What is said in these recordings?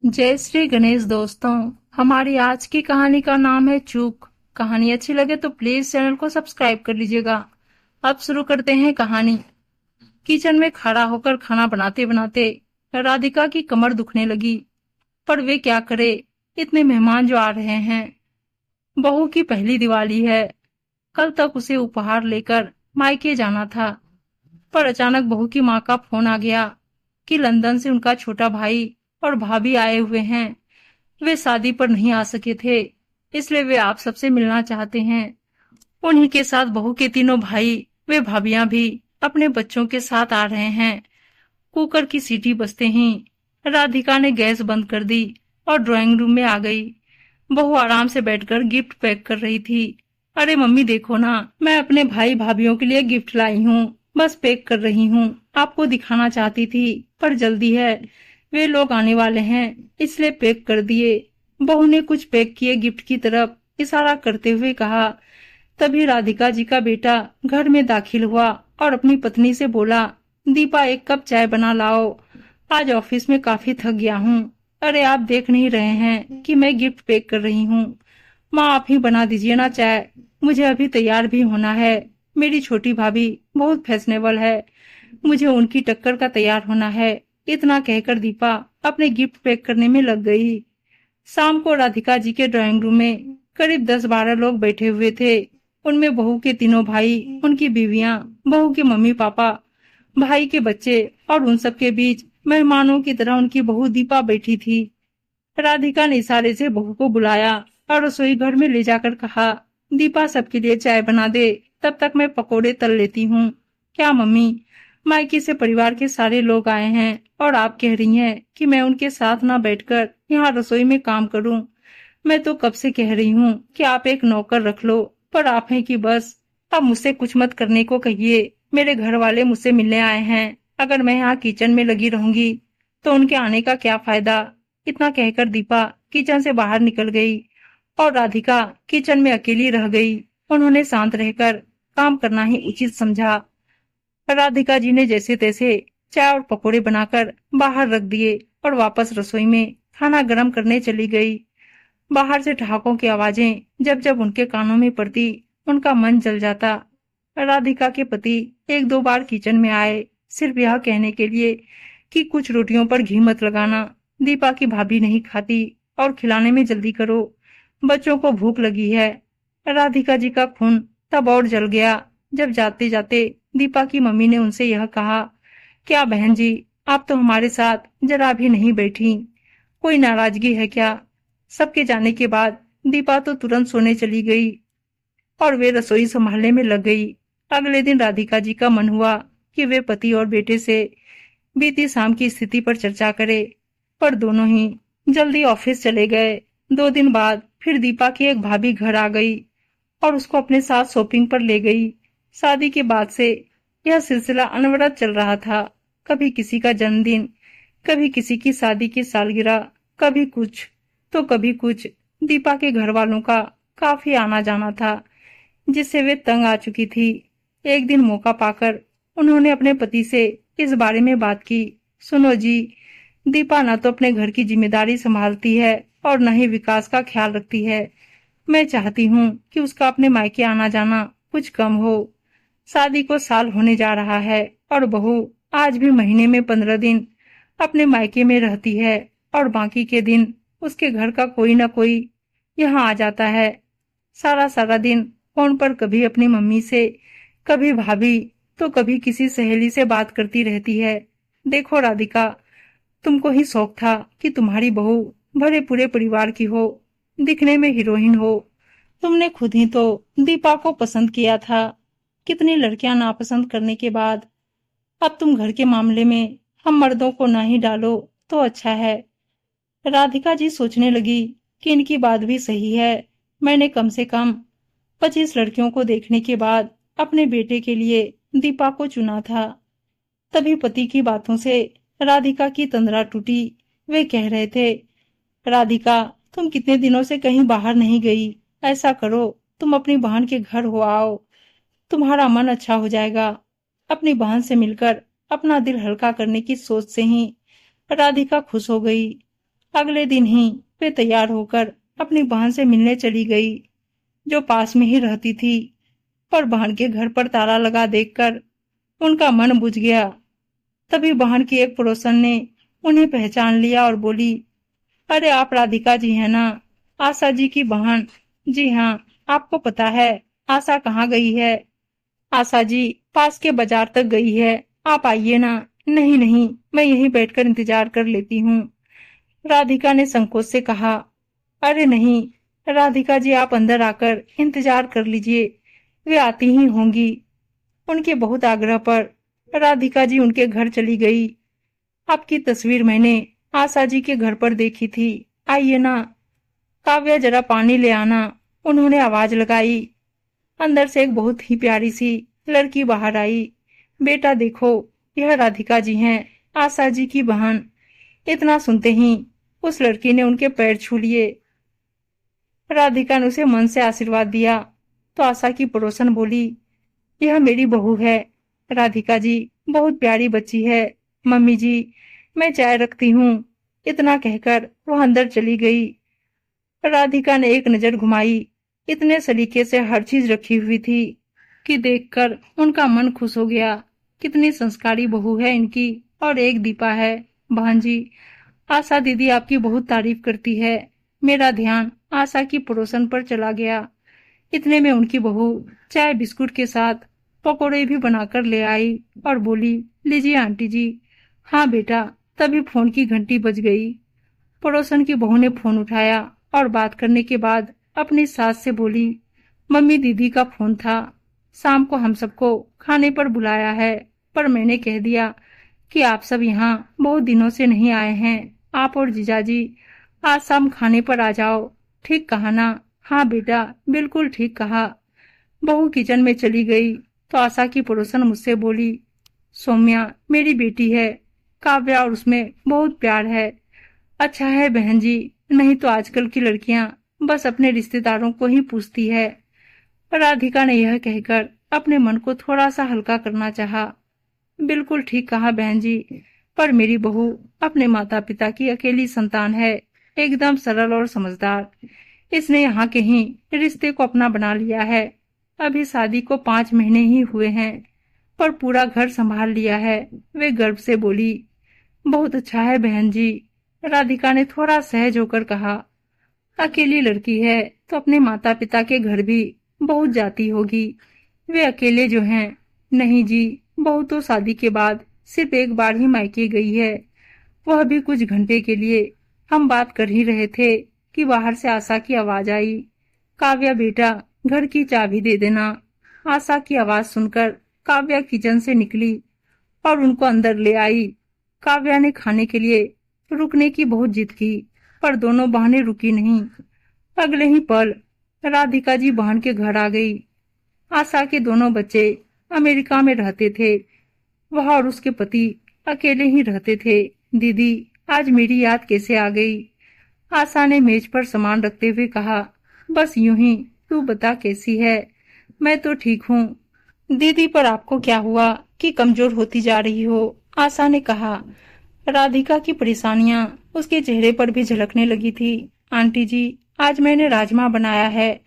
जय श्री गणेश दोस्तों। हमारी आज की कहानी का नाम है चूक। कहानी अच्छी लगे तो प्लीज चैनल को सब्सक्राइब कर लीजिएगा। अब शुरू करते हैं कहानी। किचन में खड़ा होकर खाना बनाते बनाते राधिका की कमर दुखने लगी। पर वे क्या करे, इतने मेहमान जो आ रहे हैं। बहू की पहली दिवाली है। कल तक उसे उपहार लेकर मायके जाना था, पर अचानक बहू की माँ का फोन आ गया कि लंदन से उनका छोटा भाई और भाभी आए हुए हैं। वे शादी पर नहीं आ सके थे, इसलिए वे आप सबसे मिलना चाहते हैं। उन्हीं के साथ बहू के तीनों भाई वे भाभियां भी अपने बच्चों के साथ आ रहे हैं। कुकर की सीटी बजते ही राधिका ने गैस बंद कर दी और ड्राइंग रूम में आ गई। बहू आराम से बैठकर गिफ्ट पैक कर रही थी। अरे मम्मी देखो ना, मैं अपने भाई भाभीियों के लिए गिफ्ट लाई हूँ। बस पैक कर रही हूँ, आपको दिखाना चाहती थी पर जल्दी है। वे लोग आने वाले हैं इसलिए पैक कर दिए। बहू ने कुछ पैक किए गिफ्ट की तरफ इशारा करते हुए कहा। तभी राधिका जी का बेटा घर में दाखिल हुआ और अपनी पत्नी से बोला, दीपा एक कप चाय बना लाओ, आज ऑफिस में काफी थक गया हूँ। अरे आप देख नहीं रहे हैं कि मैं गिफ्ट पैक कर रही हूँ। माँ आप ही बना दीजिए ना चाय, मुझे अभी तैयार भी होना है। मेरी छोटी भाभी बहुत फैशनेबल है, मुझे उनकी टक्कर का तैयार होना है। इतना कहकर दीपा अपने गिफ्ट पैक करने में लग गई। शाम को राधिका जी के ड्राइंग रूम में करीब 10-12 लोग बैठे हुए थे। उनमें बहू के तीनों भाई, उनकी बीवियां, बहू के मम्मी पापा, भाई के बच्चे और उन सब के बीच मेहमानों की तरह उनकी बहू दीपा बैठी थी। राधिका ने इशारे से बहू को बुलाया और रसोई घर में ले जाकर कहा, दीपा सबके लिए चाय बना दे, तब तक मैं पकोड़े तल लेती हूँ। क्या मम्मी, मायके से परिवार के सारे लोग आए हैं और आप कह रही हैं कि मैं उनके साथ ना बैठकर यहाँ रसोई में काम करूँ। मैं तो कब से कह रही हूँ कि आप एक नौकर रख लो, पर आप हैं कि बस। अब मुझसे कुछ मत करने को कहिए, मेरे घर वाले मुझसे मिलने आए हैं। अगर मैं यहाँ किचन में लगी रहूंगी तो उनके आने का क्या फायदा। इतना कहकर दीपा किचन से बाहर निकल गई और राधिका किचन में अकेली रह गई। उन्होंने शांत रहकर काम करना ही उचित समझा। राधिका जी ने जैसे तैसे चाय और पकोड़े बनाकर बाहर रख दिए और वापस रसोई में खाना गर्म करने चली गई। बाहर से ठहाकों की आवाजें जब जब उनके कानों में पड़ती, उनका मन जल जाता। राधिका के पति 1-2 बार किचन में आए, सिर्फ यह कहने के लिए कि कुछ रोटियों पर घी मत लगाना, दीपा की भाभी नहीं खाती, और खिलाने में जल्दी करो, बच्चों को भूख लगी है। राधिका जी का खून तब और जल गया जब जाते जाते दीपा की मम्मी ने उनसे यह कहा, क्या बहन जी, आप तो हमारे साथ जरा भी नहीं बैठी, कोई नाराजगी है क्या। सबके जाने के बाद दीपा तो तुरंत सोने चली गई और वे रसोई संभालने में लग गई। अगले दिन राधिका जी का मन हुआ कि वे पति और बेटे से बीती शाम की स्थिति पर चर्चा करे, पर दोनों ही जल्दी ऑफिस चले गए। 2 दिन बाद फिर दीपा की एक भाभी घर आ गई और उसको अपने साथ शॉपिंग पर ले गई। शादी के बाद से यह सिलसिला अनवरत चल रहा था। कभी किसी का जन्मदिन, कभी किसी की शादी की सालगिरह, कभी कुछ तो कभी कुछ। दीपा के घर वालों का काफी आना जाना था, जिससे वे तंग आ चुकी थी। एक दिन मौका पाकर उन्होंने अपने पति से इस बारे में बात की। सुनो जी, दीपा न तो अपने घर की जिम्मेदारी संभालती है और न ही विकास का ख्याल रखती है। मैं चाहती हूँ कि उसका अपने मायके आना जाना कुछ कम हो। शादी को साल होने जा रहा है और बहू आज भी महीने में 15 दिन अपने मायके में रहती है और बाकी के दिन उसके घर का कोई ना कोई यहाँ आ जाता है। सारा सारा दिन फोन पर कभी अपनी मम्मी से, कभी भाभी, तो कभी किसी सहेली से बात करती रहती है। देखो राधिका, तुमको ही शौक था कि तुम्हारी बहू भरे पूरे परिवार की हो, दिखने में हीरोइन हो। तुमने खुद ही तो दीपा को पसंद किया था। कितनी लड़कियां नापसंद करने के बाद अब तुम घर के मामले में हम मर्दों को ना ही डालो तो अच्छा है। राधिका जी सोचने लगी कि इनकी बात भी सही है। मैंने कम से कम 25 लड़कियों को देखने के बाद अपने बेटे के लिए दीपा को चुना था। तभी पति की बातों से राधिका की तंद्रा टूटी। वे कह रहे थे, राधिका तुम कितने दिनों से कहीं बाहर नहीं गई, ऐसा करो तुम अपनी बहन के घर हो आओ, तुम्हारा मन अच्छा हो जाएगा। अपनी बहन से मिलकर अपना दिल हल्का करने की सोच से ही राधिका खुश हो गई। अगले दिन ही वे तैयार होकर अपनी बहन से मिलने चली गई, जो पास में ही रहती थी। पर बहन के घर पर ताला लगा देखकर उनका मन बुझ गया। तभी बहन की एक पड़ोसन ने उन्हें पहचान लिया और बोली, अरे आप राधिका जी हैं ना, आशा जी की बहन। जी हाँ, आपको पता है आशा कहाँ गई है? आशा जी पास के बाजार तक गई है, आप आइए ना। नहीं नहीं, मैं यहीं बैठकर इंतजार कर लेती हूँ, राधिका ने संकोच से कहा। अरे नहीं राधिका जी, आप अंदर आकर इंतजार कर लीजिए, वे आती ही होंगी। उनके बहुत आग्रह पर राधिका जी उनके घर चली गई। आपकी तस्वीर मैंने आशा जी के घर पर देखी थी, आइए ना। काव्या जरा पानी ले आना, उन्होंने आवाज लगाई। अंदर से एक बहुत ही प्यारी सी लड़की बाहर आई। बेटा देखो, यह राधिका जी हैं, आशा जी की बहन। इतना सुनते ही उस लड़की ने उनके पैर छू लिए। राधिका ने उसे मन से आशीर्वाद दिया तो आशा की पड़ोसन बोली, यह मेरी बहू है, राधिका जी बहुत प्यारी बच्ची है। मम्मी जी, मैं चाय रखती हूँ। इतना कहकर वह अंदर चली गई। राधिका ने एक नजर घुमाई, इतने सलीके से हर चीज रखी हुई थी कि देखकर उनका मन खुश हो गया। कितनी संस्कारी बहू है इनकी। और एक दीपा है। बहन जी, आशा दीदी आपकी बहुत तारीफ करती है। मेरा ध्यान आशा की पड़ोसन पर चला गया। इतने में उनकी बहू चाय बिस्कुट के साथ पकोड़े भी बनाकर ले आई और बोली, लीजिए आंटी जी। हाँ बेटा। तभी फोन की घंटी बज गई। पड़ोसन की बहू ने फोन उठाया और बात करने के बाद अपनी सास से बोली, मम्मी दीदी का फोन था, शाम को हम सबको खाने पर बुलाया है, पर मैंने कह दिया कि आप सब यहाँ बहुत दिनों से नहीं आए हैं, आप और जीजाजी आज शाम खाने पर आ जाओ। ठीक कहा ना? हाँ बेटा, बिल्कुल ठीक कहा। बहू किचन में चली गई तो आशा की पड़ोसन मुझसे बोली, सौम्या मेरी बेटी है, काव्या और उसमें बहुत प्यार है। अच्छा है बहन जी, नहीं तो आजकल की लड़कियां बस अपने रिश्तेदारों को ही पूछती है। राधिका ने यह कहकर अपने मन को थोड़ा सा हल्का करना चाहा। बिल्कुल ठीक कहा बहन जी, पर मेरी बहू अपने माता पिता की अकेली संतान है, एकदम सरल और समझदार। इसने यहाँ के ही रिश्ते को अपना बना लिया है। अभी शादी को 5 महीने ही हुए हैं, पर पूरा घर संभाल लिया है। वे गर्व से बोली, बहुत अच्छा है बहन जी। राधिका ने थोड़ा सहज होकर कहा, अकेली लड़की है तो अपने माता पिता के घर भी बहुत जाती होगी, वे अकेले जो हैं। नहीं जी, बहू तो शादी के बाद सिर्फ एक बार ही मायके गई है, वह भी कुछ घंटे के लिए। हम बात कर ही रहे थे कि बाहर से आशा की आवाज आई, काव्या बेटा घर की चाबी दे देना। आशा की आवाज सुनकर काव्या किचन से निकली और उनको अंदर ले आई। काव्या ने खाने के लिए रुकने की बहुत जिद की, पर दोनों बहनें रुकी नहीं। अगले ही पल राधिका जी बहन के घर आ गई। आशा के दोनों बच्चे अमेरिका में रहते थे, वह और उसके पति अकेले ही रहते थे। दीदी, आज मेरी याद कैसे आ गई? आशा ने मेज पर सामान रखते हुए कहा, बस यूं ही, तू बता कैसी है? मैं तो ठीक हूँ। दीदी, पर आपको क्या हुआ कि कमजोर होती जा रही हो? आशा ने कहा। राधिका की परेशानियां उसके चेहरे पर भी झलकने लगी थी। आंटी जी, आज मैंने राजमा बनाया है,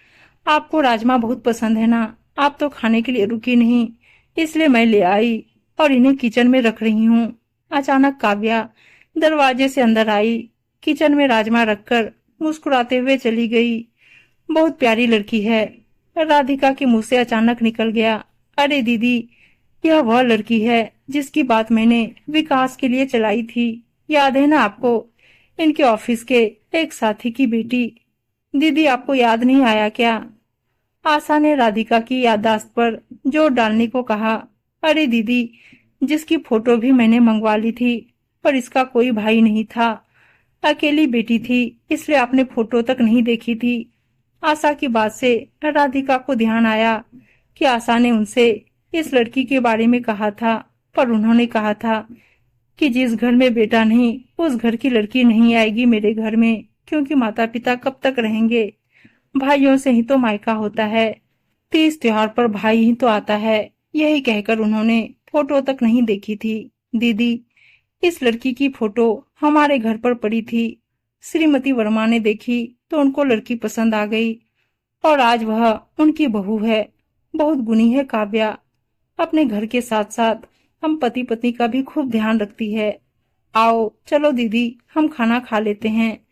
आपको राजमा बहुत पसंद है ना? आप तो खाने के लिए रुकी नहीं, इसलिए मैं ले आई और इन्हें किचन में रख रही हूँ। अचानक काव्या दरवाजे से अंदर आई, किचन में राजमा रखकर मुस्कुराते हुए चली गई। बहुत प्यारी लड़की है। राधिका के मुंह से अचानक निकल गया, अरे दीदी, यह वह लड़की है जिसकी बात मैंने विकास के लिए चलाई थी, याद है ना आपको? इनके ऑफिस के एक साथी की बेटी। दीदी, आपको याद नहीं आया क्या? आशा ने राधिका की याददाश्त पर जोर डालने को कहा। अरे दीदी, जिसकी फोटो भी मैंने मंगवा ली थी, पर इसका कोई भाई नहीं था, अकेली बेटी थी, इसलिए आपने फोटो तक नहीं देखी थी। आशा की बात से राधिका को ध्यान आया कि आशा ने उनसे इस लड़की के बारे में कहा था, पर उन्होंने कहा था कि जिस घर में बेटा नहीं, उस घर की लड़की नहीं आएगी मेरे घर में, क्योंकि माता पिता कब तक रहेंगे, भाइयों से ही तो मायका होता है, तीज त्योहार पर भाई ही तो आता है। यही कहकर उन्होंने फोटो तक नहीं देखी थी। दीदी, इस लड़की की फोटो हमारे घर पर पड़ी थी, श्रीमती वर्मा ने देखी तो उनको लड़की पसंद आ गई और आज वह उनकी बहू है। बहुत गुणी है काव्या। अपने घर के साथ साथ हम पति पत्नी का भी खूब ध्यान रखती है। आओ चलो दीदी, हम खाना खा लेते हैं।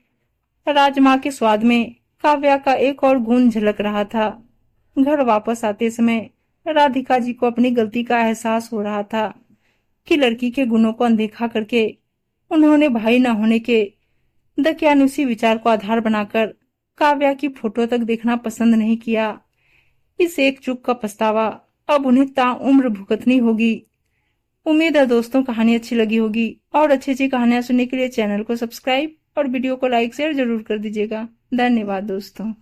राजमा के स्वाद में काव्या का एक और गुण झलक रहा था। घर वापस आते समय राधिका जी को अपनी गलती का एहसास हो रहा था कि लड़की के गुणों को अनदेखा करके उन्होंने भाई न होने के दकियानुसी विचार को आधार बनाकर काव्या की फोटो तक देखना पसंद नहीं किया। इस एक चूक का पछतावा अब उन्हें ताउम्र भुगतनी होगी। उम्मीद है दोस्तों कहानी अच्छी लगी होगी और अच्छी अच्छी कहानियां सुनने के लिए चैनल को सब्सक्राइब और वीडियो को लाइक शेयर जरूर कर दीजिएगा। धन्यवाद दोस्तों।